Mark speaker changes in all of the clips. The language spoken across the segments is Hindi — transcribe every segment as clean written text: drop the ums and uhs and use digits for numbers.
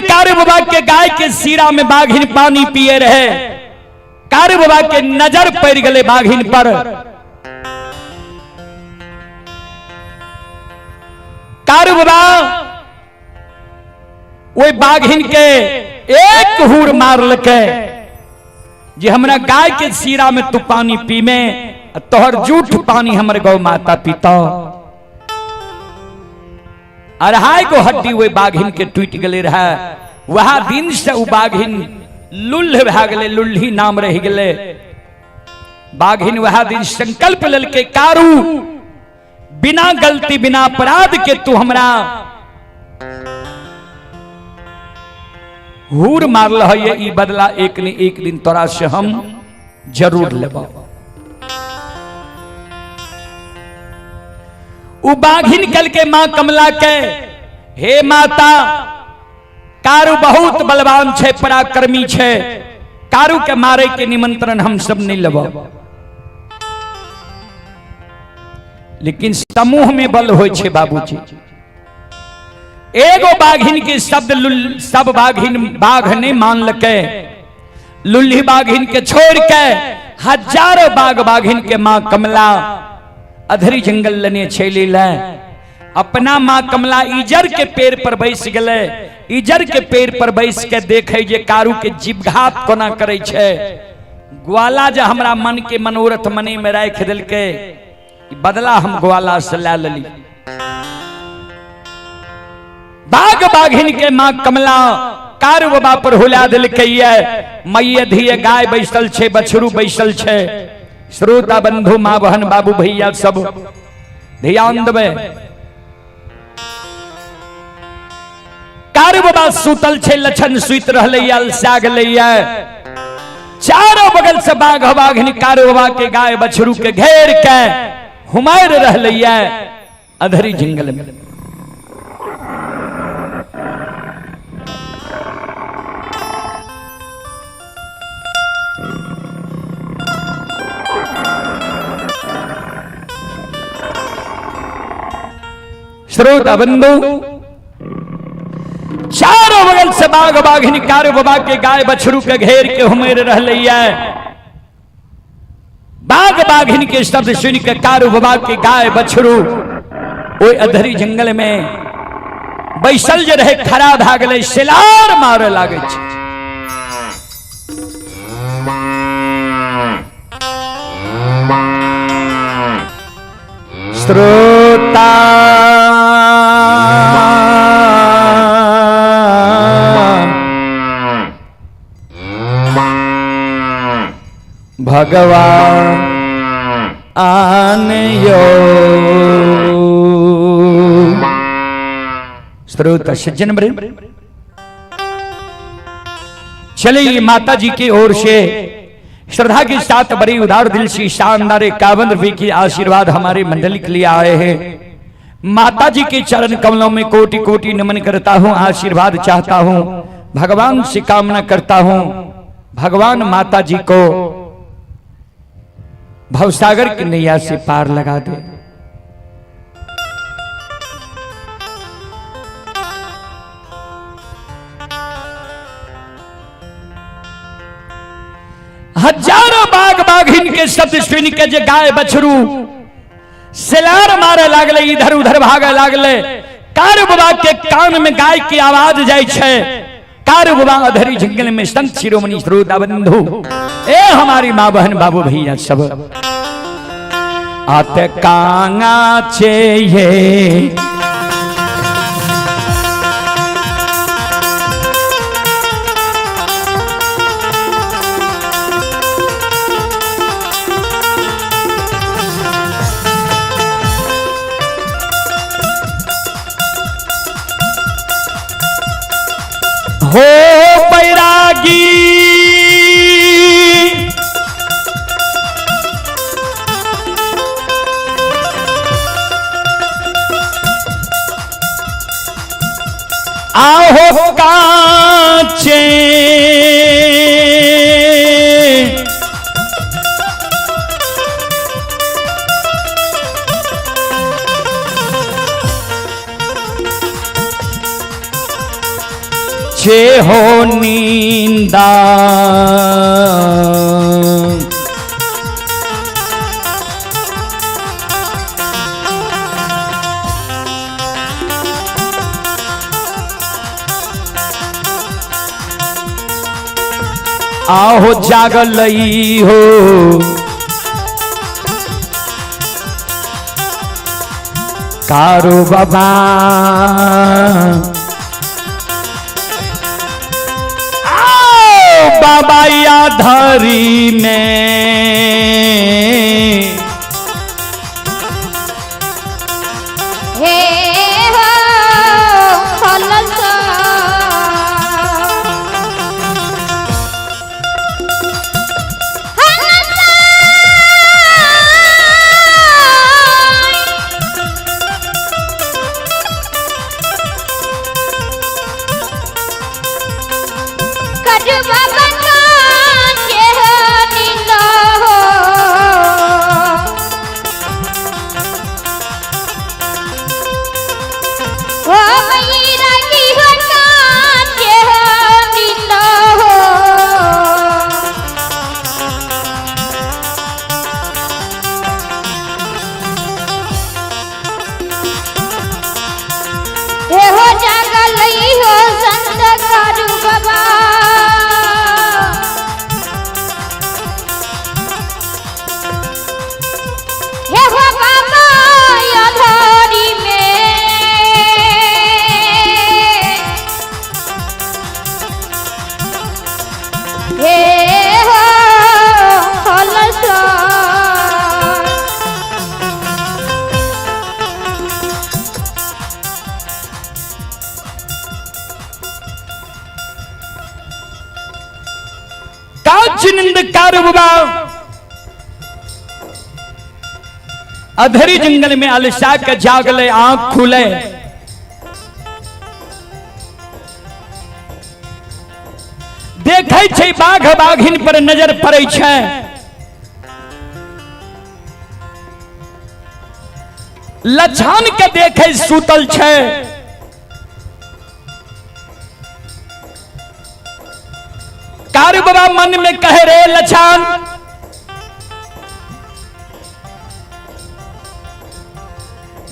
Speaker 1: कार बाबा के गाय के सीरा में बाघिन पानी पिए रहे। कार बाबा के नजर पड़ गए बाघिन पर। कार बाबा वो बाघिन के एक हूर मार लके जे हमरा गाय के सीरा में तू पानी पी में तोहर जूठ पानी हमर गौ माता पीता। अढ़ाई गो हड्डी वो बाघिन के टूट गले रहा। वह दिन से वो बाघिन लुल्ह भा गले, लुल्ही नाम रह गले। बाघिन वह दिन संकल्प लेल के कारू बिना गलती बिना अपराध के तू हमरा हूर मारल है, ये बदला एक ने एक दिन तोरा से हम जरूर लेबा। उ बाघिन कल के मां कमला के हे माता कारू बहुत बलवान छे, पराक्रमी छे, कारू के मारे के निमंत्रण हम सब नहीं लेबा। लेकिन समूह में बल होय छे बाबूजी। एगो बाघिन के शब्द सब बाघिन बाघ ने मान लके। लुल्ही बाघिन के छोड़ के हजारों बाघ बाघिन के मां कमला अधरी जंगल लने छेली ले। अपना मां कमला इजर के पेड़ पर बैस गले। इजर के पेड़ पर बैस के देखे जे कारू के जीवघात कोना करे छे। ग्वाला जे हमरा मन के मनोरथ मने में राख दिल के, बदला हम ग्वाला से ला लेली। बाघ बाघिन के मां कमला कारू बाबा पर हुला दिल के मैये धिये गाय बैसल छे, बछरू बैसल छे। श्रोता बंधु मां बहन बाबू भैया सब ध्यान देवे। कारू बाबा सुतल छे, लछन सुत रहले, अलसा गेले। चारों बगल से बाघ बाघिन कारू बाबा के गाय बछरू के घेर के हुमार रहले अधरी जंगल में। श्रोता बंधु चारों बगल से बाघ बाघिन कारू बाबा के गाय बछरू के घेर के हुमेर रहले। बाघ बाघिन के शब्द सुन के कारू बाबा के गाय बछरू ओए अधरी जंगल में बैसल जे रहे खड़ा भ गेले, सिलार मारे लागे छे। श्रोता भगवान आनयो। श्रोता सज्जन वृंद, चलिए माता जी की ओर से श्रद्धा के साथ बड़ी उदार दिल से शानदार 51 रुपये की आशीर्वाद हमारे मंडली के लिए आए हैं। माता जी के चरण कमलों में कोटि कोटि नमन करता हूं, आशीर्वाद चाहता हूं, भगवान से कामना करता हूं भगवान माता जी को भवसागर की नैया से पार लगा दे। हजारों बाघ बाघिन के शब्द सुन के जे गाय बछरू सिलार मारे लागले, इधर उधर भागे लागले। कारू बाबा के कान में गाय की आवाज जाय छे। कारू बाबा अधरी जंगल में संत शिरोमणि श्रोता बंधु ए हमारी मां बहन बाबू भैया सब आते कांगा छे ये हो बैरागी आहो कांचे जे हो नींदा। आहो जागलई हो कारो बाबा, आओ बाबा या धरी में
Speaker 2: हे हो खलसा
Speaker 1: अधरी जंगल में अलसा के जागले आंख खुले, देखे छे बाघ बाघिन पर नजर पड़े छे। लछान के देखे सुतल छे, कारु बाबा मन में कहे रे लछान,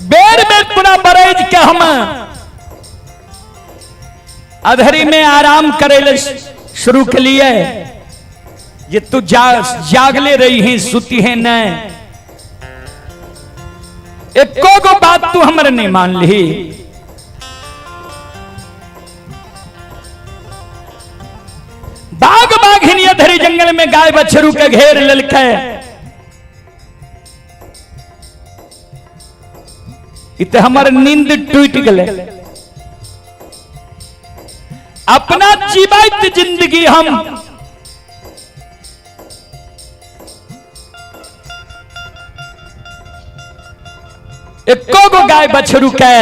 Speaker 1: बेर में पुनः बरेज के हम अधरी में आराम करे शुरू के लिए, ये तू जागले रही है सुती है न, एको गो बात तू हमरे नहीं मान ली। बाघ बाघिन अधरी जंगल में गाय बछरू के घेर ललके, इत हमार नींद टूट गले। अपना जीवित जिंदगी हम एको गो गाय बछरू के,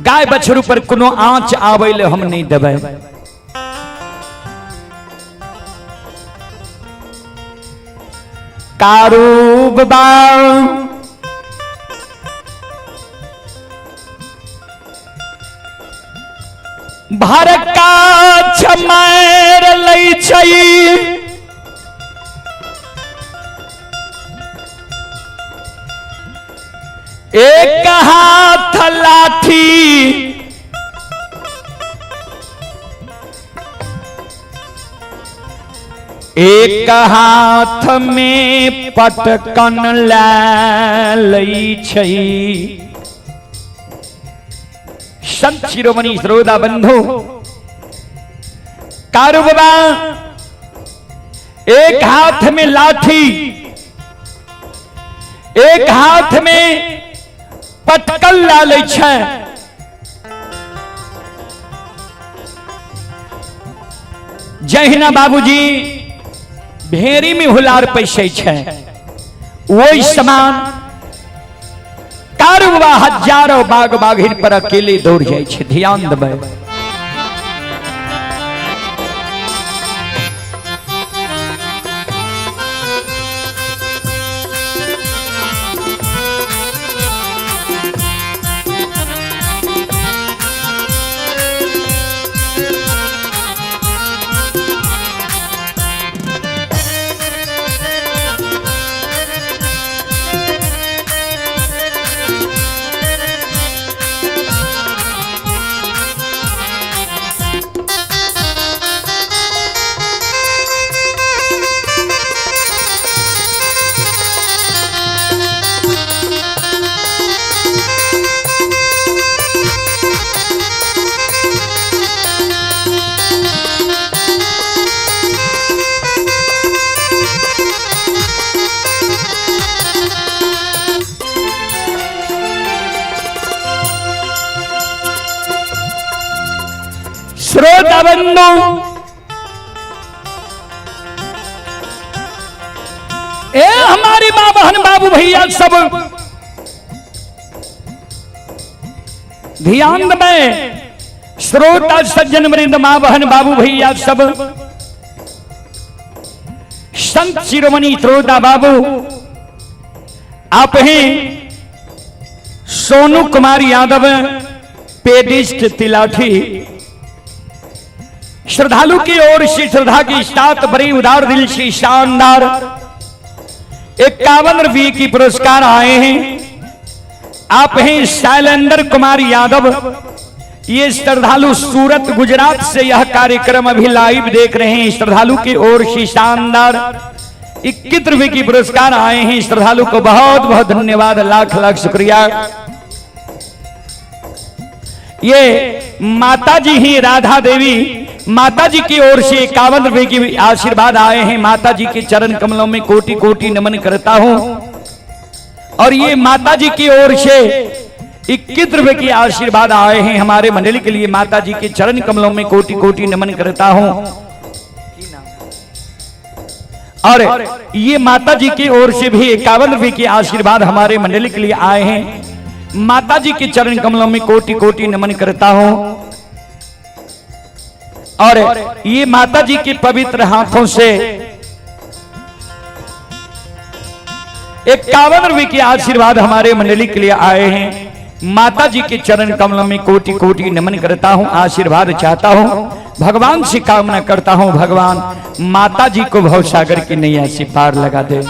Speaker 1: गाय बछरू पर कोनो आंच आवेले हम नहीं देवे। कारू बाबा भरका छमार लई छई, एक हाथ लाठी एक हाथ में पटकन लई छई। संत शिरोमणि श्रोता बंधु, कारु बाबा एक हाथ में लाठी, एक हाथ में पटकल लाले छे। जहिना बाबूजी भेरी में हुलार पैसे छे, वही समान कारुबा हजारों बाघ बाघिन पर अकेले दौड़ जाए छे। ध्यान देबै। श्रोता बंधु, ए हमारी मां बहन बाबू भैया सब ध्यान में, श्रोता सज्जन वृंद, मां बहन बाबू भैया सब, संत शिरोमणि श्रोता बाबू, आप हैं सोनू कुमार यादव, पेडिस्ट तिलाठी। श्रद्धालु की ओर से श्रद्धा की साथ बड़ी उदार दिल से शानदार 51 रुपये की पुरस्कार आए हैं। आप हैं शैलेंद्र कुमार यादव। ये श्रद्धालु सूरत गुजरात से यह कार्यक्रम अभी लाइव देख रहे हैं। श्रद्धालु की ओर से शानदार 21 रुपये की पुरस्कार आए हैं। श्रद्धालु को बहुत बहुत धन्यवाद, लाख लाख शुक्रिया। ये माता जी ही राधा देवी, माता जी की ओर से 51 रुपये की आशीर्वाद आए हैं। माता जी के चरण कमलों में कोटि कोटि नमन करता हूं। और ये माता जी की ओर से 21 रुपये की आशीर्वाद आए हैं हमारे मंडली के लिए। माता जी के चरण कमलों में कोटि कोटि नमन करता हूं। और ये माता जी की ओर से भी 51 रुपये की आशीर्वाद हमारे मंडली के लिए आए हैं। माता जी के चरण कमलों में कोटि कोटि नमन करता हूं। और ये माता जी के पवित्र हाथों से 51 रुपये की आशीर्वाद हमारे मंडली के लिए आए हैं। माता जी के चरण कमलों में कोटि कोटि नमन करता हूं, आशीर्वाद चाहता हूं, भगवान से कामना करता हूं, भगवान माता जी को भवसागर की नैया से पार लगा दे।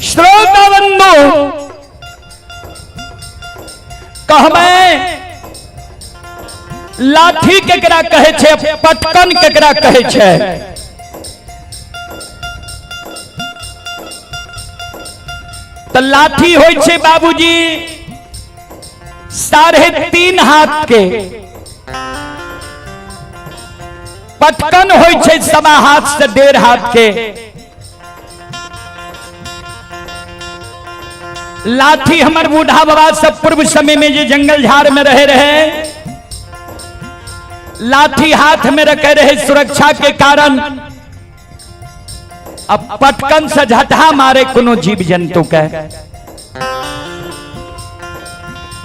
Speaker 1: श्रोता बंधु, कहबै लाठी केकरा कहे छे, पटकन केकरा कहे छे। तो लाठी होय छे बाबूजी 3.5 हाथ के, पटकन होय छे 1.25 हाथ से 1.5 हाथ के। लाठी हमर बूढ़ा बाबा सब पूर्व समय में जो जंगल झाड़ में रहे लाठी हाथ में रखे रहे सुरक्षा के कारण। अब पटकन से झटहा मारे कोनो जीव जंतु के।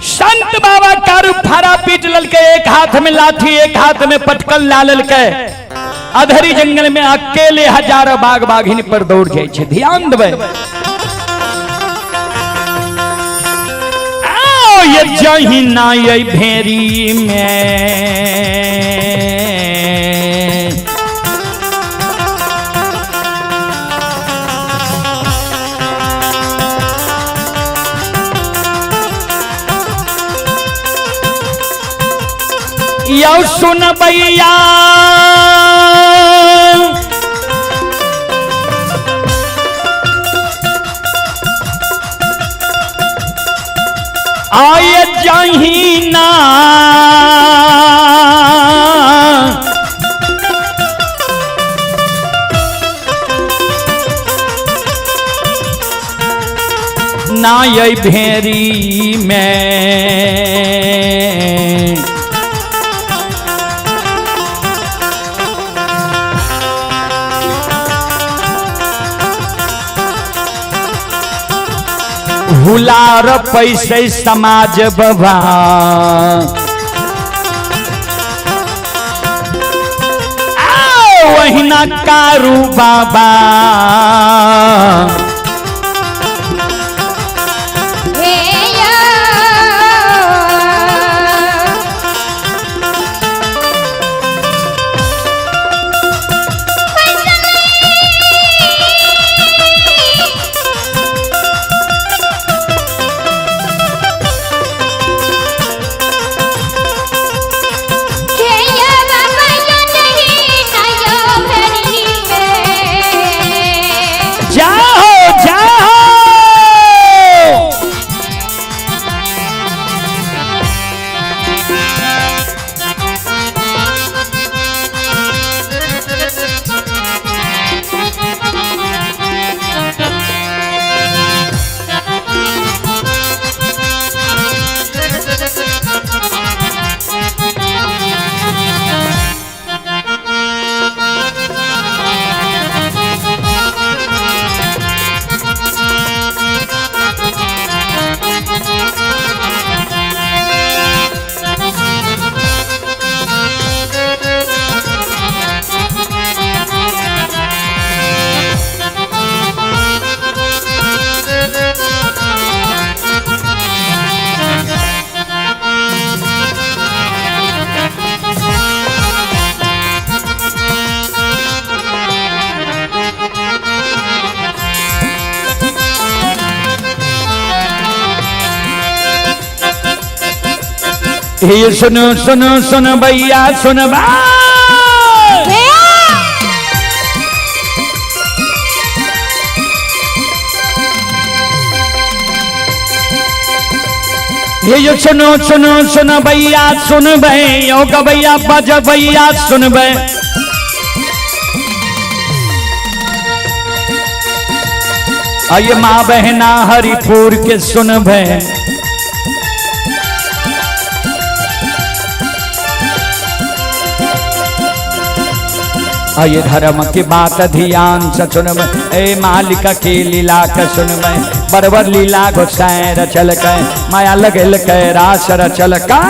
Speaker 1: संत बाबा कारू फारा पीट ललके, एक हाथ में लाठी एक हाथ में पटकन ला ललके। अधरी जंगल में अकेले हजारों बाघ बाघिन पर दौड़ जाए छे। ध्यान देवे, ये जही ना ये भेरी में यो सुन भैया आए जही ना ना ये भेरी में। हुलार पैसे समाज बबा वही ना कारू बाबा ये सुनो सुनो सुनो भैया सुन बा ये सुनो सुनो सुनो भैया सुन भैया का भैया बज भैया सुन भै आइए माँ बहना हरिपुर के सुन भै ये धर्म की बात ध्यान से सुनब ए मालिक की लीला के सुनब बरबर लीला घुसाए रचल के माया लगल के रास रचल का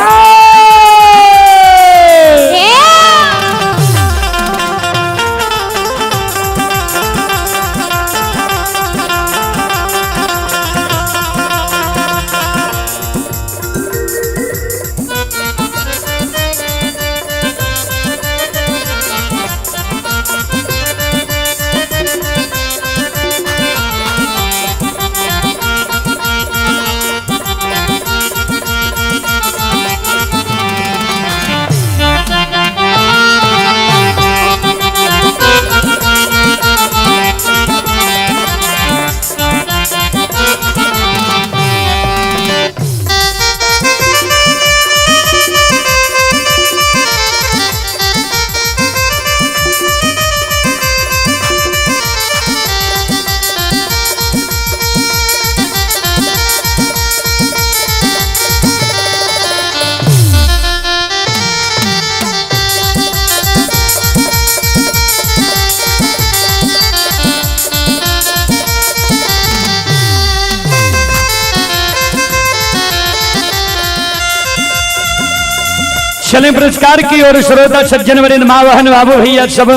Speaker 1: चले पुरस्कार की ओर श्रोता सज्जन वरिष्ठ माँ बहन बाबू भैया सब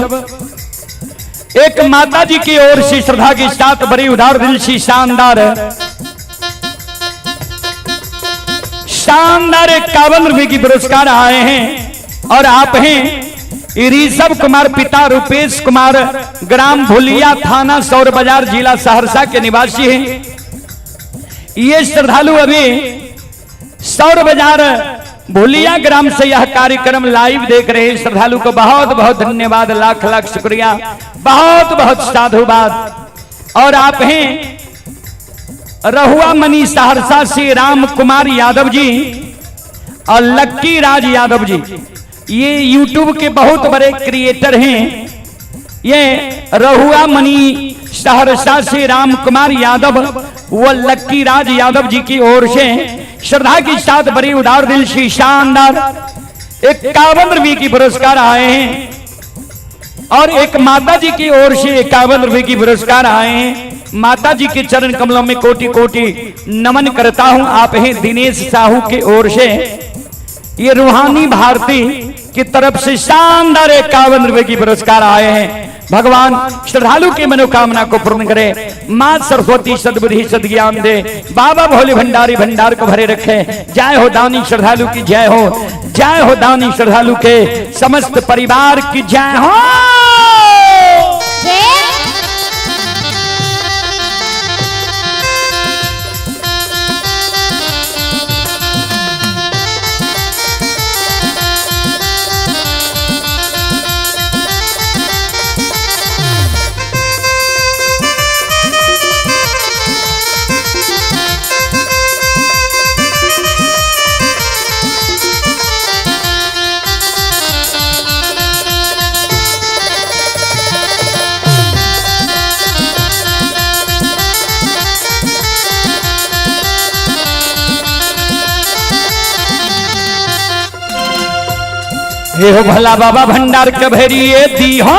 Speaker 1: एक माता जी की ओर से श्रद्धा के साथ बड़ी उदार दिल से शानदार 51 रुपए की पुरस्कार आए हैं और आप हैं ऋषभ कुमार पिता रुपेश कुमार ग्राम भुलिया थाना सौर बाजार जिला सहरसा के निवासी हैं। ये श्रद्धालु अभी सौर बाजार भुलिया ग्राम से यह कार्यक्रम लाइव देख रहे हैं। श्रद्धालु को बहुत बहुत धन्यवाद, लाख लाख शुक्रिया, बहुत बहुत साधुवाद। और आप हैं रहुआ मनी सहरसा से राम कुमार यादव जी और लक्की राज यादव जी, ये यूट्यूब के बहुत बड़े क्रिएटर हैं ये रहुआ मणि सहरसा से राम कुमार यादव व लक्की राज यादव जी की ओर से श्रद्धा के साथ बड़ी उदार दिल से शानदार 51 रुपये की पुरस्कार आए हैं और एक माता जी की ओर से 51 रुपये की पुरस्कार आए हैं। माता जी के चरण कमलों में कोटि कोटि नमन करता हूं। आप हैं दिनेश साहू के ओर से ये रूहानी भारती की तरफ से शानदार 51 रुपये की पुरस्कार आए हैं। भगवान श्रद्धालु की मनोकामना को पूर्ण करे। मां सरस्वती सद्बुद्धि सद्ज्ञान दे। बाबा भोले भंडारी भंडार को भरे रखे। जय हो दानी श्रद्धालु की जय हो। जय हो दानी श्रद्धालु के समस्त परिवार की जय हो। हे हो भला बाबा भंडार कभरिए दी हो।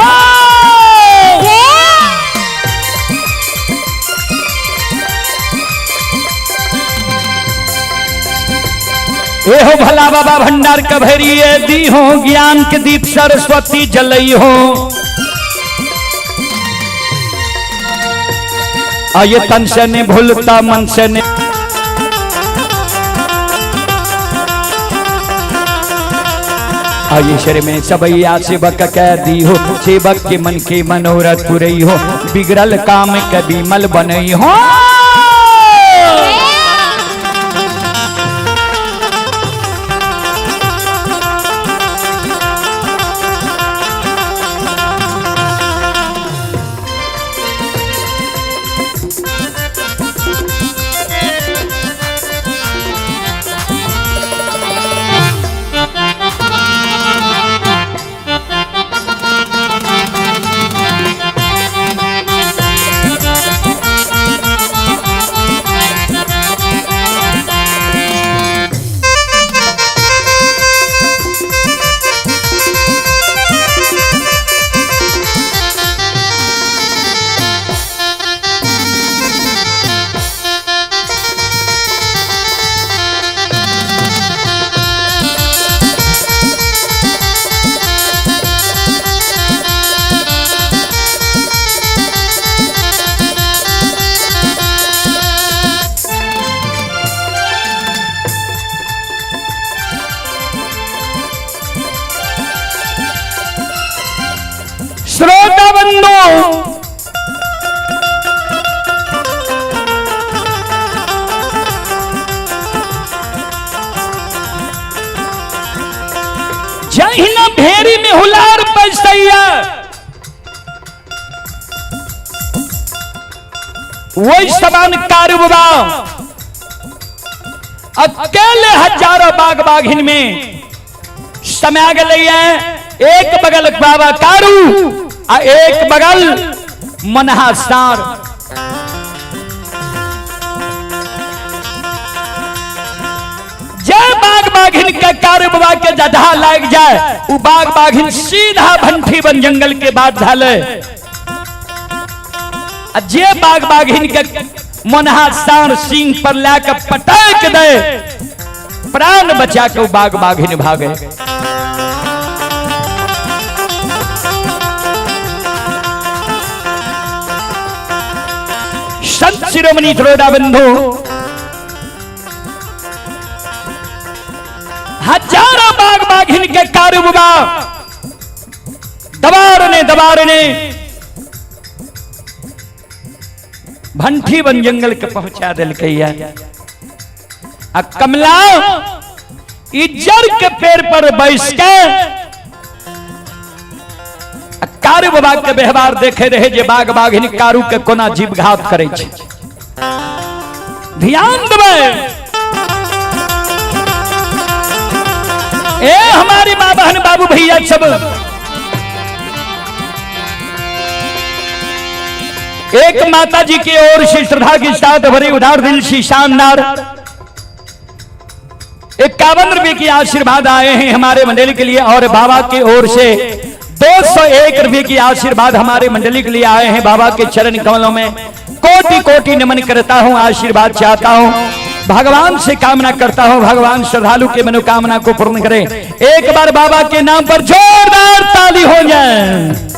Speaker 1: हे हो भला बाबा भंडार कभरिए दी हो। ज्ञान के दीप सरस्वती जलई हो। आये तन से ने भूलता मन से ने। आये शर में सबैया सेवक कह दी हो। सेवक के मन के मनोरथ पुरई हो। बिगड़ल काम कभी मल बनई हो। श्रोता बंधु जय न भेरी में हुलार पैसैया वही समान कारुबा अकेले हजारों बाग बाघिन में समय गलैया। एक बगल बाबा कारू आ एक बगल मनहासार। जय बाग बाघिन के कारू बाबा के जधा लग जाए वो बाग बाघिन सीधा भंठी बन जंगल के बाद धाले। जे बाग बाघिन के मनहासार सिंह पर लाकर पटक दे प्राण बचा के बाग बाघिन भागे। संत शिरोमणि श्रोता बंधु हजारों बाग बाघिन के कारुबा दबारने भंठी बन जंगल के पहुंचा दिल कैया। कमला इज्जर के पेड़ पर बैस के कारू बाबा के व्यवहार देखे रहे जे बाग बाघिन कारू के कोना जीव घात करे छे। ध्यान देवे ए हमारी मां बहन बाबू भैया सब एक माता जी की ओर से श्रद्धा के साथ भरे उदार दिल से शानदार 51 रुपए की आशीर्वाद आए हैं हमारे मंडली के लिए, और बाबा की ओर से 201 रुपए की आशीर्वाद हमारे मंडली के लिए आए हैं। बाबा के चरण कमलों में कोटि कोटि नमन करता हूं, आशीर्वाद चाहता हूं, भगवान से कामना करता हूं, भगवान श्रद्धालु के मनोकामना को पूर्ण करे। एक बार बाबा के नाम पर जोरदार ताली हो जाए।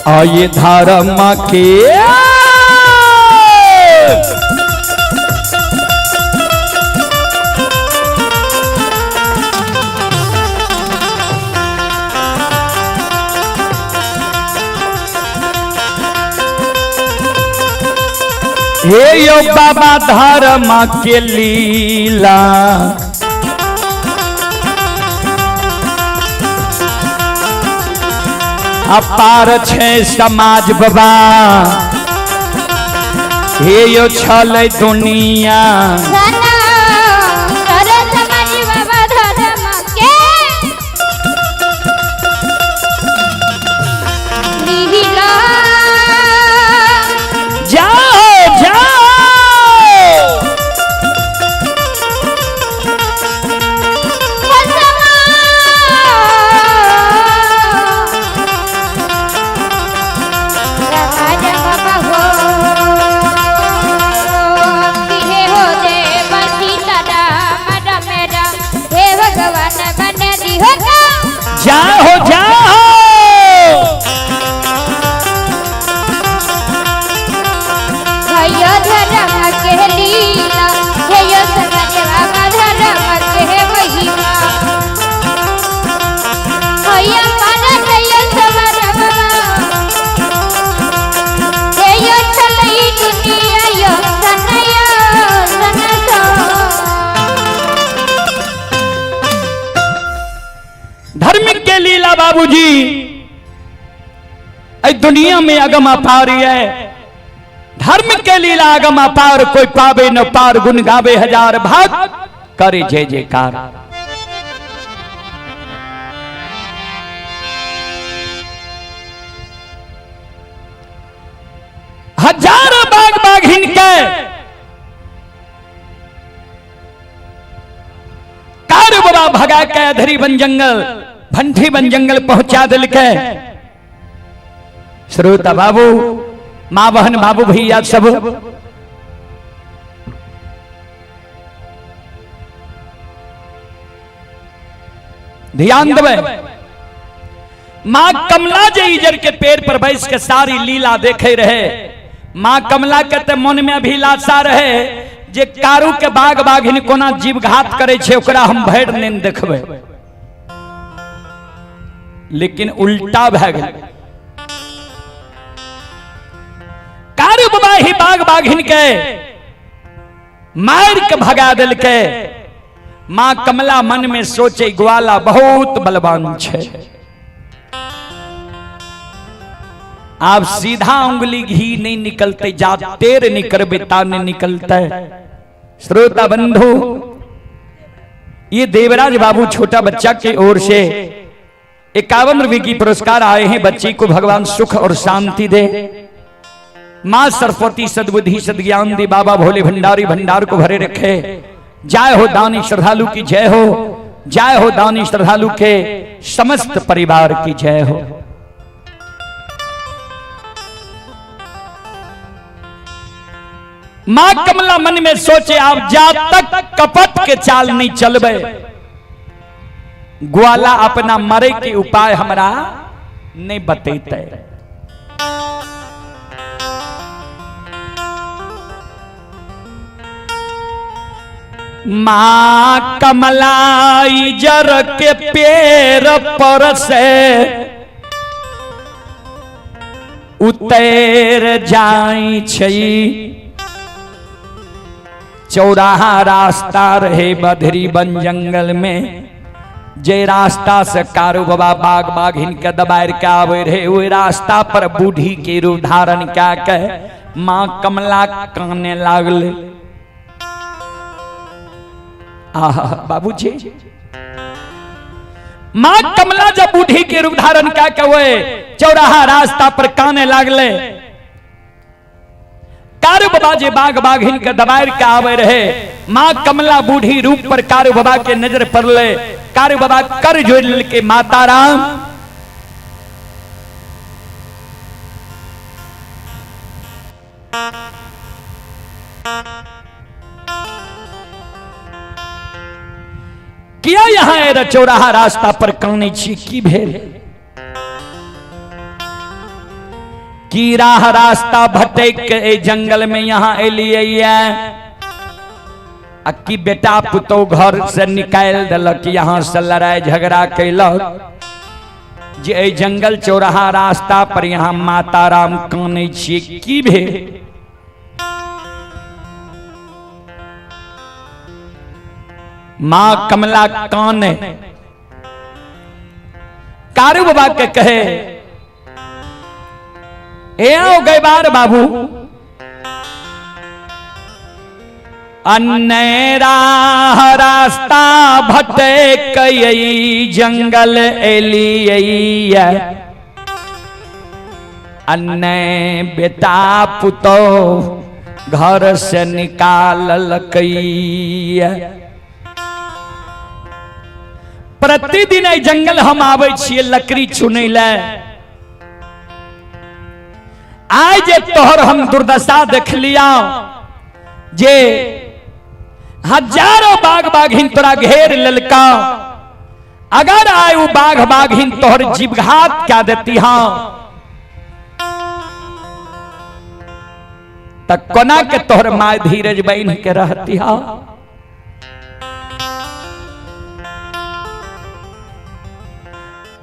Speaker 1: आये धर्म के हे यो बाबा धर्म के लीला अपार छे समाज बाबा, हे यो छल दुनिया बाबूजी दुनिया में अगम अपार है, धर्म के लीला अगम अपार, कोई पावे न पार, गुन गावे हजार भाग, करे जय जयकार। हजारों बाग बाघिन के कार बाबा भगा के अधरी बन जंगल भंठी बन जंगल पहुंचा दिल के। श्रोता बाबू, मां बहन, बाबू भैया सब ध्यान देवे। मां कमला जे इजर के पैर पर बैस के सारी लीला देखे रहे। मां कमला के ते मन में अभिलाषा रहे जे कारू के बाग बाघिन कोना जीव घात करे छे, ओकरा हम भैर नहीं देखबे, लेकिन उल्टा भै गेल। कारू बाबा ही बाग बाघिन के मार के भगा दिल के। मां कमला मन में सोचे ग्वाला बहुत बलवान छे, आप सीधा उंगली घी नहीं निकलते, जा तेर निकलबे ताने निकलता है। श्रोता बंधु, ये देवराज बाबू छोटा बच्चा की ओर से 51 रुपए की पुरस्कार आए हैं। बच्चे को भगवान सुख और शांति दे, मां सरस्वती सद्बुद्धि सद्ज्ञान दे, बाबा भोले भंडारी भंडार को भरे रखे। जय हो दानी श्रद्धालु की जय हो, जय हो दानी श्रद्धालु के समस्त परिवार की जय हो। मां कमला मन में सोचे आप जा तक कपट के चाल नहीं चलबे, ग्वाला अपना मरे के उपाय हमरा नहीं बतेते। मां कमलाई जर के पैर पर से उतर जाई छई, चौराहा रास्ता रहे बधरी बन जंगल में, जे रास्ता से कारू बाबा बाग बाघिन के दबार के आवे रहे, वो रास्ता पर बूढ़ी के रूप धारण क्या कहे मां कमला काने लागले। आहा बाबूजी, मां कमला जब बूढ़ी के रूप धारण क्या कहे चौराहा रास्ता पर काने लागले, कारू बाबा जे बाग बाघिन के दबार के आवे रहे, मां कमला बूढ़ी रूप पर कारू बाबा के नजर पड़ले। कारू बाबा कर जोड़ के माता राम किया यहाँ चौराहा रास्ता पर काने छी की भेल, की राह रास्ता भटक के जंगल में यहाँ एलिए अक्की बेटा पुतो घर से निकाल दिलक, यहाँ से लड़ाई झगड़ा कैलक, जे जंगल चौराहा रास्ता पर यहाँ माता राम काने छी की भेल। मां कमला काने, कारू बाबा के कहे आओ गए बार बाबू, अन्य राह रास्ता भटक जंगल एलिए, अन्य बेटा पुतो घर से निकाल कई। प्रतिदिन जंगल हम आवे छिए लकड़ी चुने ले, आज जे तोहर हम दुर्दशा देख लिया, जे हजारों बाघ बाघिन तोरा घेर ललका, अगर आए वो बाघ बाघिन तोहर जीवघात क्या देती हाँ, तक कोना के तोहर माय धीरज बन के रहती हाँ।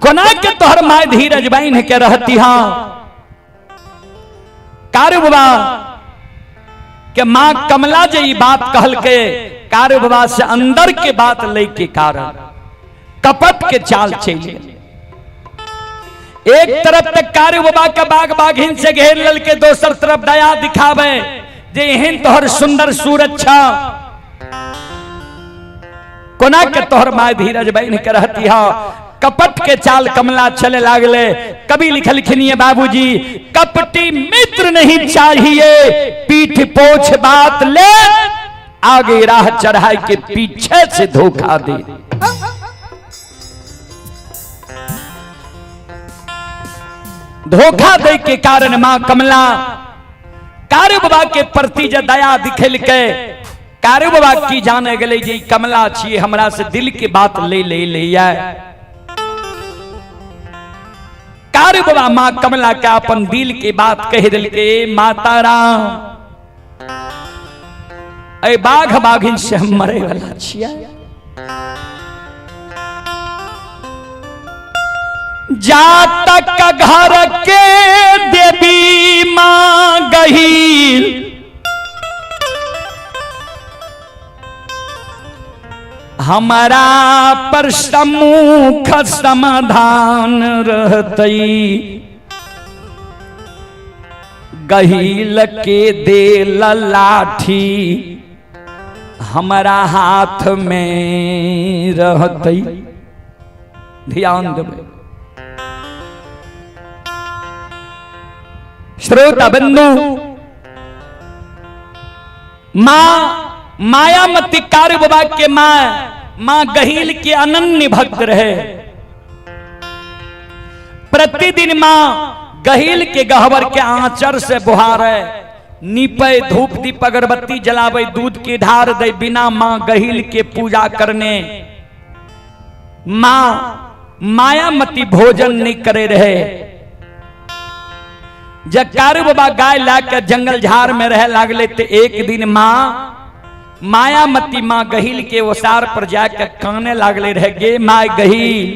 Speaker 1: कोना के तोहर माय धीरज बन के रहती हाँ। कारू बाबा के मां कमला जे ई बात कहल के, कारू बाबा से अंदर के बात ले के कारण कपट के चाल चले। एक तरफ तक कारू बाबा के बाग बाघिन से घेर लल के, दोसर तरफ दया दिखावे जे एहन तोहर सुंदर सुरक्षा, कोना के तोहर माय धीरज बन के रहती हा। कपट के चाल कमला चले लागले। कभी लिखलखिन बाबूजी, कपटी मित्र नहीं चाहिए, पीठ पोछ बात ले, आगे राह चढ़ाई के पीछे से धोखा दे। धोखा दे के कारण मां कमला कारू बाबा के प्रति जे दया दिखल के, कारू बाबा की जाने गले जे कमला छिए, हमरा से दिल की बात ले कारू बाबा मां कमला के अपन दिल की बात कह दिल के, माता राम ऐ बाघ बाघिन से हम मरे वाला छिया, जातक घर के देवी मां गहील, हमारा पर सम्मुख समाधान रहतई, गहील के दे लाठी हमारा हाथ में रहतई। ध्यान देवे श्रोता बंधु, मां मायामती कारू बाबा के मां मां गहील के अनन्य भक्त रहे। प्रतिदिन मां गहील के गहवर के आंचर से बुहारे, नीपे धूप दीप अगरबत्ती जलावे, दूध की ढार दे, बिना मां गहील के पूजा करने मां मायामती भोजन नहीं करे रहे। जब कारू बाबा गाय लाकर जंगल झाड़ में रह लागले तो एक दिन मां मायामती मां गहील के ओसार पर जाकर काने लागले रह गे माय गहील,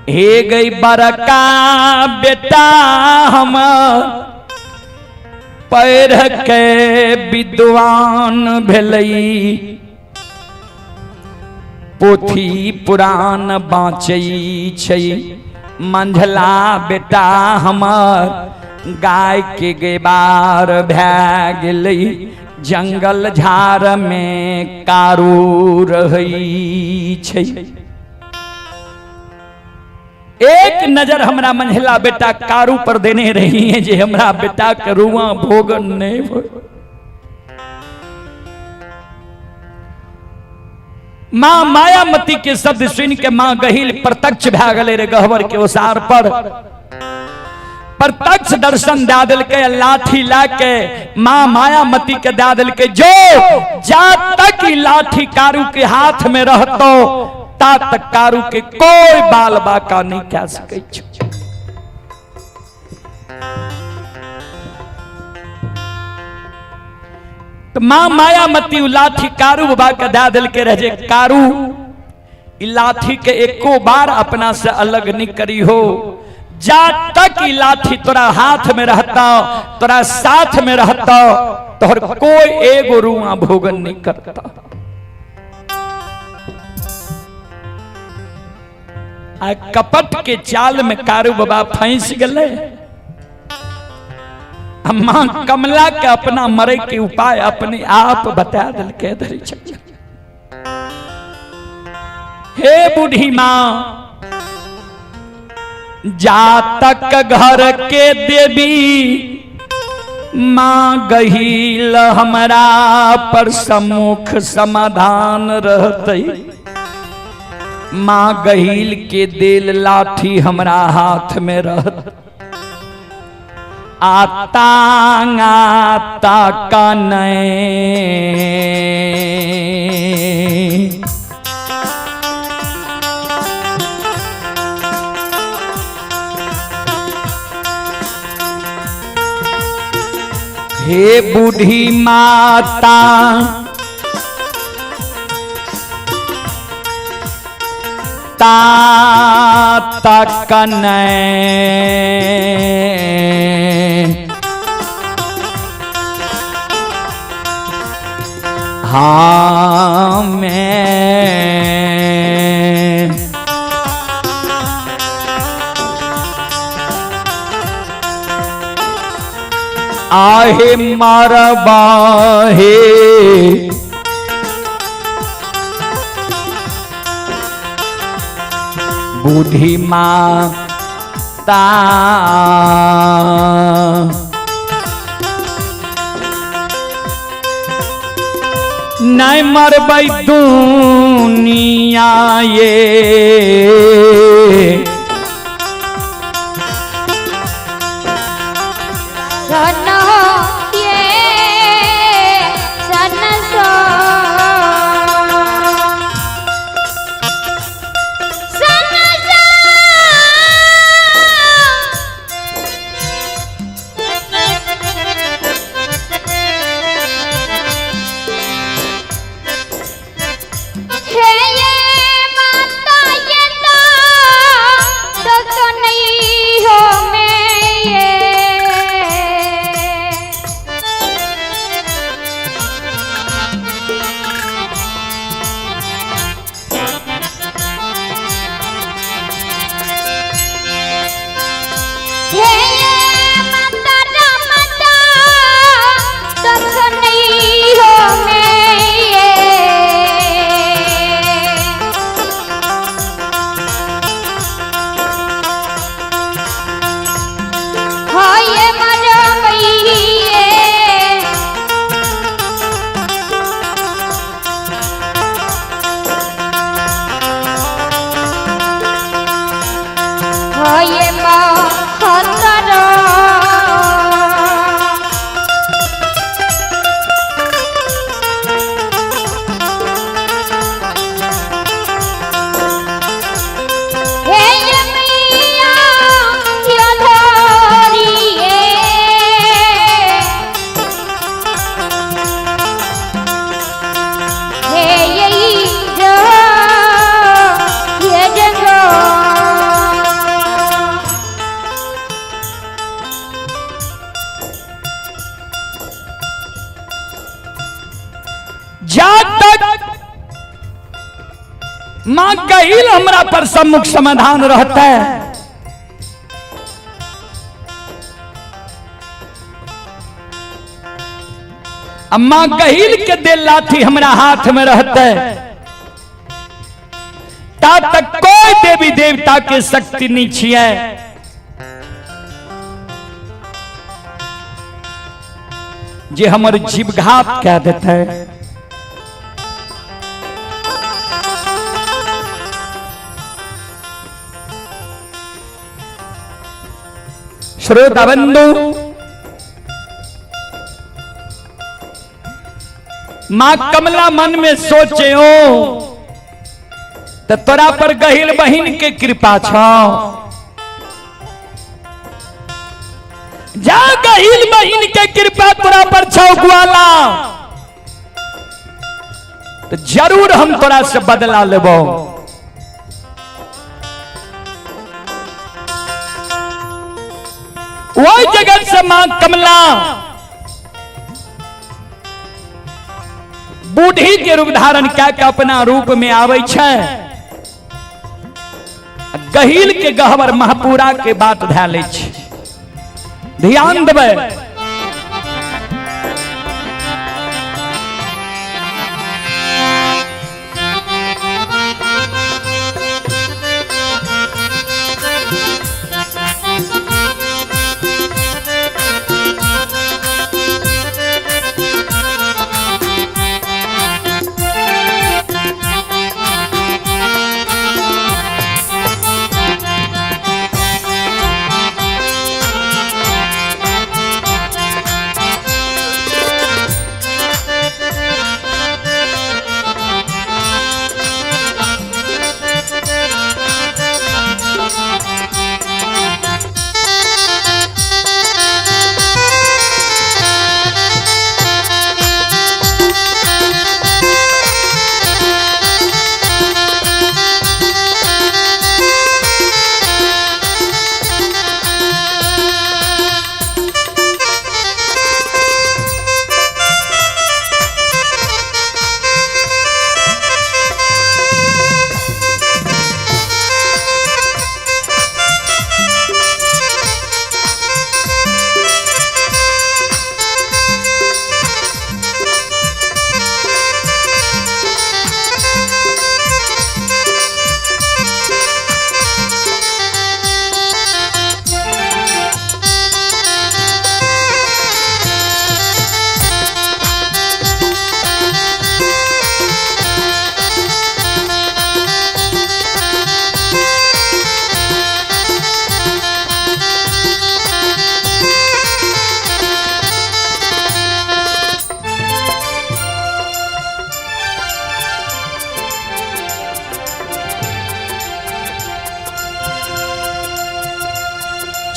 Speaker 1: हे गई बरका बेटा हम पैर के विद्वान भेलई, पोथी पुराण बाँचई छै, मंझला बेटा हमर गाय के गेबार भै गेलई, जंगल झाड़ में कारू रहई छै। एक नजर हमरा मंझला बेटा कारू पर देने रही है जे हमरा बेटा के रुआ भोगन नहीं हो। मां मायामती के शब्द सुन के मां गहील प्रत्यक्ष भै गले रे गहवर के ओसार पर। प्रत्यक्ष दर्शन दे दिल के, लाठी लाके मां मायामती के दे दिल के, जो जा तक लाठी कारू के हाथ में रहतो ता तक कारू के कोई बाल बाका नहीं कह सके। तो मां मायामती लाठी कारू बाबा के दे दिल के रहे, कारू लाठी के एको बार अपना से अलग नहीं करी हो, जा तक लाठी तोरा हाथ में रहता, तोरा साथ में रहता, तोहर कोई एगो रुआ भोगन नहीं करता। आ कपट के चाल में कारू बाबा फंस गए। मां कमला के अपना मरे के उपाय अपने आप बता दिल के धरी। हे बूढ़ी मां, जा तक घर के देवी मां गहील हमरा पर सम्मुख समाधान रहते, मां गहील के दिल लाठी हमरा हाथ में रहत, आता का नहीं हे बूढ़ी माता तक हाँ मैं आहे मारबा हे बूढ़ी माता नहीं मरबई दुनिया ये
Speaker 2: सनो ये सनसो सनसो हे ये माता ये तो
Speaker 1: मां गहिल हमरा पर सम्मुख समाधान रहता है। मां गहिल के दे लाठी हमरा हाथ में रहता है, ता तक कोई देवी देवता के शक्ति नहीं छिए। जे हमर जीवघात कह देते है। श्रोता बंधु, मां कमला मन में सोचे हो तो तोरा पर गहिल बहिन के कृपा छो। जा गहिल बहिन के कृपा तोरा पर छो ग्वाला, तो जरूर हम तोरा से बदला लेबो। वो जगत से मां कमला बूढ़ी के रूप धारण क्या के अपना रूप में आवे छे। गहिल के गहवर महापुरा के बात ध्यान ले छे। ध्यान देबे।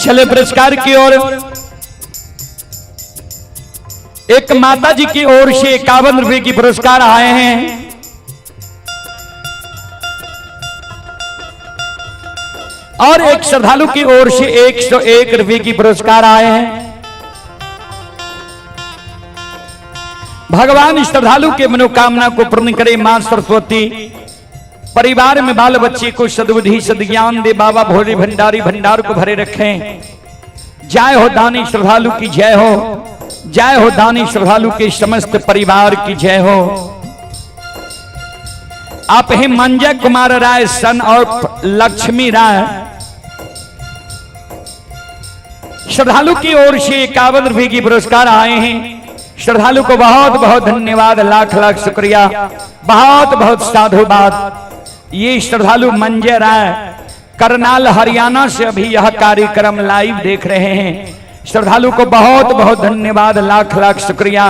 Speaker 1: चले पुरस्कार की ओर। एक माता जी की ओर से 51 रुपए की पुरस्कार आए हैं। और एक श्रद्धालु की ओर से 101 रुपए की पुरस्कार आए हैं। भगवान श्रद्धालु के मनोकामना को पूर्ण करे मां सरस्वती। परिवार में बाल बच्चे को सद्बुद्धि सद्ज्ञान दे। बाबा भोले भंडारी भंडार को भरे रखें। जय हो दानी श्रद्धालु की जय हो। जय हो दानी श्रद्धालु के समस्त परिवार की जय हो। आप हैं मंजय कुमार राय सन और लक्ष्मी राय। श्रद्धालु की ओर से 51 रुपए की पुरस्कार आए हैं। श्रद्धालु को बहुत बहुत धन्यवाद, लाख लाख शुक्रिया, बहुत बहुत साधुवाद। ये श्रद्धालु मंजय राय करनाल हरियाणा से अभी यह कार्यक्रम लाइव देख रहे हैं। श्रद्धालु को बहुत बहुत धन्यवाद, लाख लाख शुक्रिया,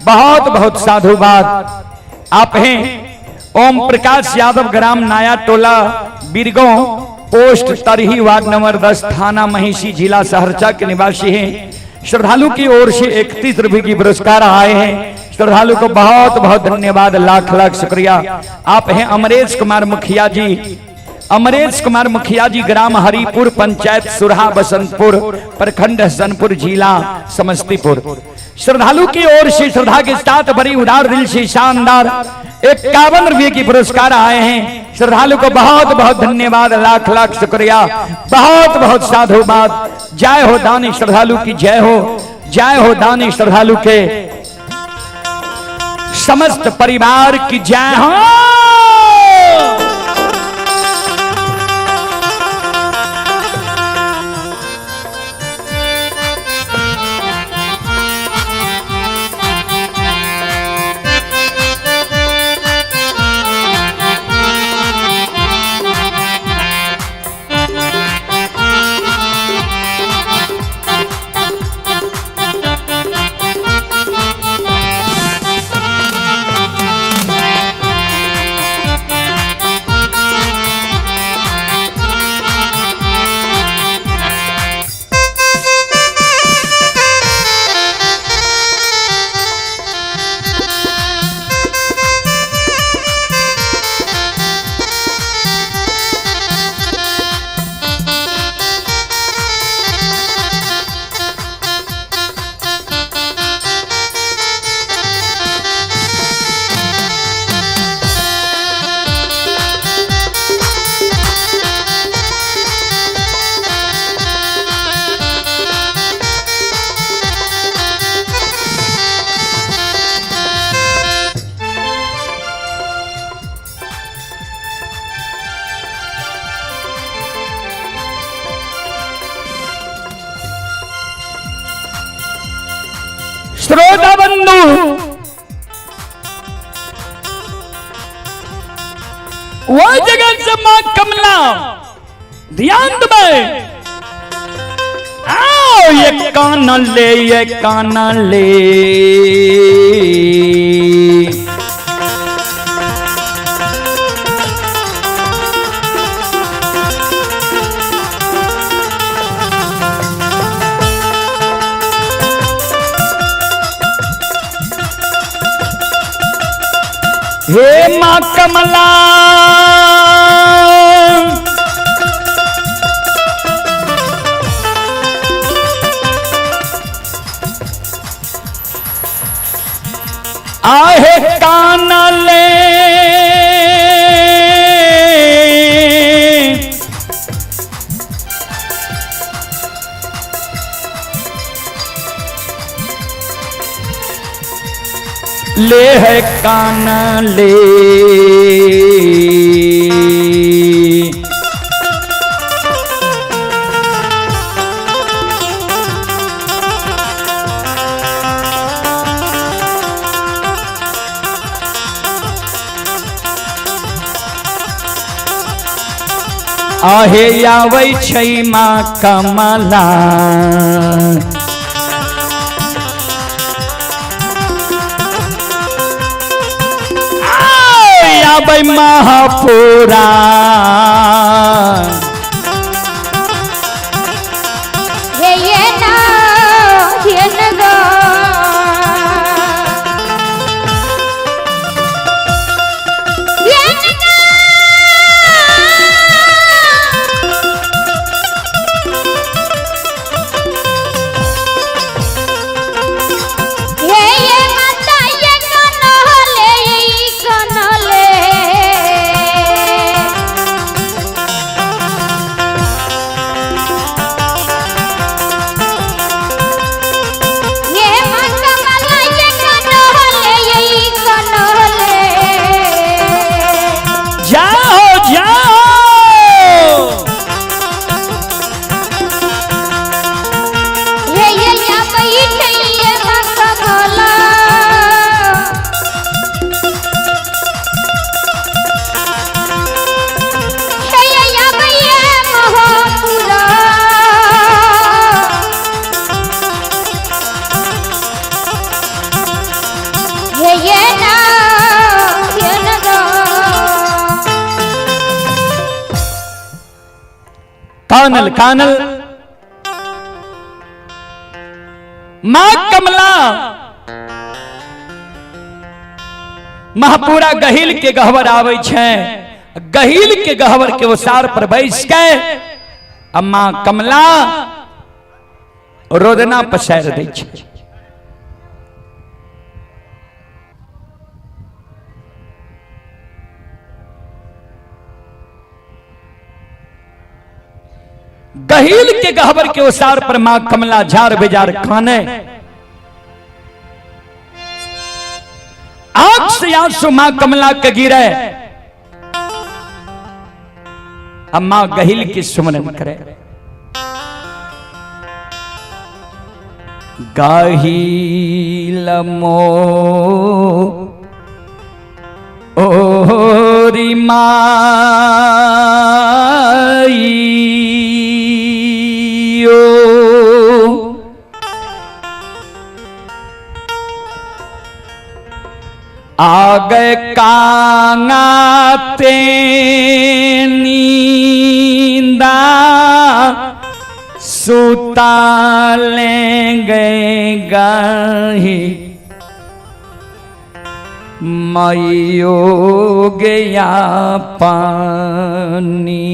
Speaker 1: बहुत बहुत साधुवाद। आप हैं ओम प्रकाश यादव, ग्राम नया टोला, बिरगो पोस्ट तरही, वार्ड नंबर 10, थाना महिषी, जिला सहरसा के निवासी हैं। श्रद्धालु की ओर से 31 रुपए की पुरस्कार आए हैं। श्रद्धालु को बहुत बहुत धन्यवाद, लाख लाख शुक्रिया। आप हैं अमरेश कुमार मुखिया जी। अमरेश कुमार मुखिया जी, ग्राम हरिपुर, पंचायत सुरहा, बसंतपुर, प्रखंड हसनपुर, जिला समस्तीपुर। श्रद्धालु की ओर से श्रद्धा के साथ बड़ी उदार दिल से शानदार 51 रुपये की पुरस्कार आए हैं। श्रद्धालु को बहुत बहुत धन्यवाद, लाख लाख शुक्रिया, बहुत बहुत साधुवाद। जय हो दानी श्रद्धालु की, जय हो दानी श्रद्धालु के समस्त परिवार की जय हो। श्रोता बंधु, वो जगह से मां कमला ध्यान दे, आओ ये काना ले, ये काना ले, हे मां कमला आहे काना ले, ले है काना ले, आहे आवे छै मां कमला, आवे महापुरा,
Speaker 2: ये ना
Speaker 1: कानल कानल मां कमला महापुरा गहिल के गहवर आवे छे, गहिल के गहवर के ओसार पर बैस के अम्मा कमला रोदना पसार दै छे। गहील के गहबर के ओसार पर मां कमला झार बेजार खाने, आंख से आंसू मां कमला के गिरे, अब मां गहील की सुमरन करे। गाहील मो ओरी माई ओ, आगे कांगाते नींदा सुता लेंगे गाही, मैयो गया पानी,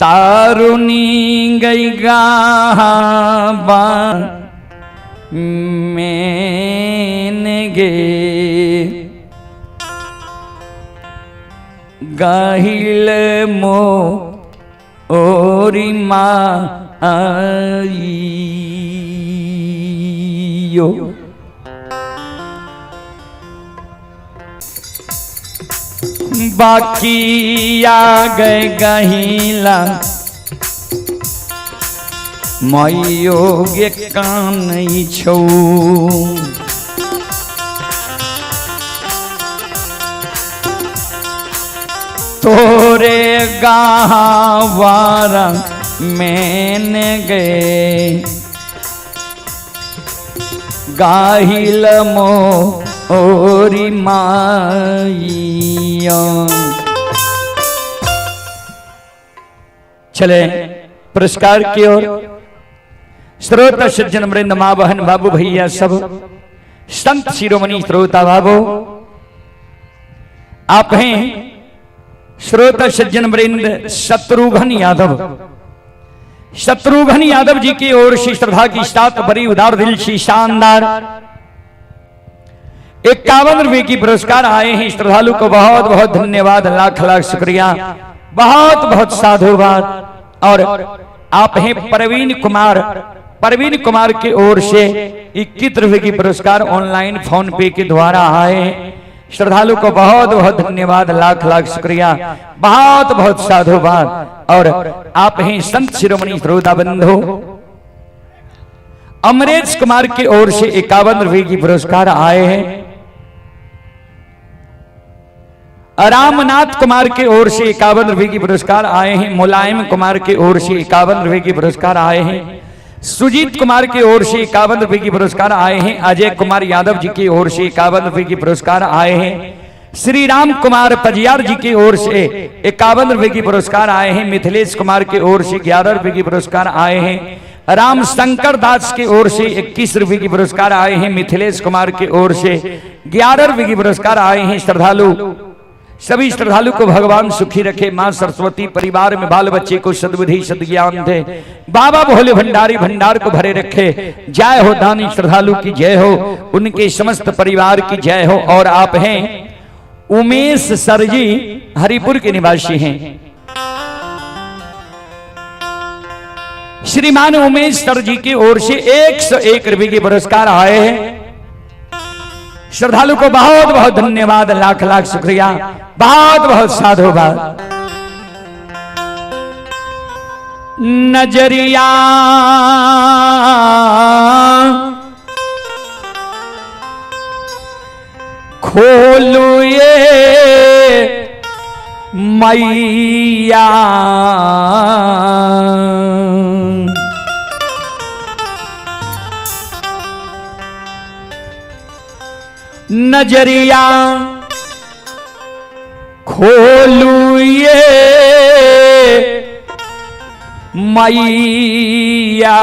Speaker 1: तारुनी गई गाबा मैंने गे, गाहिल मो ओरी माईयो। बाकी आ गए गहिला मैयो गे कान छो, तोरे गावारा मैंने गए, गाहिल मो ओरी माईया। चले पुरस्कार की ओर। श्रोता सज्जन वृंद, मां बहन बाबू भैया सब संत शिरोमणि श्रोता बाबू, आप हैं श्रोता सज्जन वृंद शत्रुघ्न यादव। शत्रुघ्न यादव जी की ओर से श्रद्धा की सात बड़ी उदार दिल से शानदार 51 रुपए की पुरस्कार आए हैं। श्रद्धालु को बहुत बहुत धन्यवाद, लाख लाख शुक्रिया, बहुत बहुत साधुवाद। और आप हैं प्रवीण कुमार, प्रवीण कुमार की ओर से 21 रुपए की पुरस्कार ऑनलाइन फोन पे के द्वारा आए हैं। श्रद्धालु को बहुत बहुत धन्यवाद, लाख लाख शुक्रिया, बहुत बहुत साधुवाद। और आप हैं संत शिरोमणि श्रोता बंधु अमरेश कुमार की ओर से 51 रुपए की पुरस्कार आए हैं। रामनाथ कुमार की ओर से 51 रुपए की पुरस्कार आए हैं। मुलायम कुमार की ओर से 51 रुपए की पुरस्कार आए हैं। सुजीत कुमार की ओर से 51 रुपए की पुरस्कार आए हैं। अजय कुमार यादव जी की ओर से 51 रुपए की पुरस्कार आए हैं। श्री राम कुमार पजियार जी की ओर से 51 रुपए की पुरस्कार आए हैं। मिथिलेश कुमार की ओर से 11 रुपए की पुरस्कार आए हैं। राम शंकर दास की ओर से 21 रुपए की पुरस्कार आए हैं। मिथिलेश कुमार की ओर से 11 रुपए की पुरस्कार आए हैं। श्रद्धालु सभी श्रद्धालु को भगवान सुखी रखे, मां सरस्वती परिवार में बाल बच्चे को सद्बुद्धि सद्ज्ञान दे, बाबा भोले भंडारी भंडार को भरे रखे। जय हो दानी श्रद्धालु की जय हो, उनके समस्त परिवार की जय हो। और आप हैं उमेश सर जी, हरिपुर के निवासी हैं। श्रीमान उमेश सर जी की ओर से 101 रुपए के पुरस्कार आए हैं। श्रद्धालु को बहुत बहुत धन्यवाद, लाख लाख शुक्रिया, बहुत बहुत साधुवाद। नजरिया खोलू ये मैया, नजरिया खोलू ये मैया,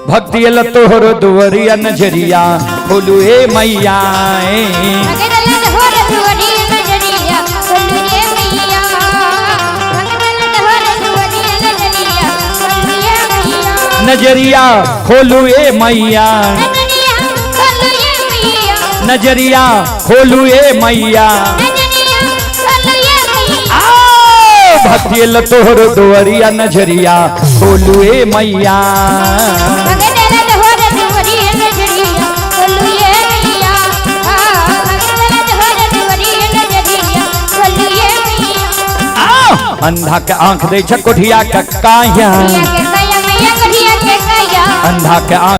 Speaker 1: भक्ति तोहर दुवरिया, नजरिया खोलू ए मैया। नजरिया खोलू ए मैया, नजरिया खोलू ए मैया भक्तियल तोहर दुआरिया नजरिया खोलू ए मैया अंधा के आंख दे छ कोठिया के काया अंधा के आंख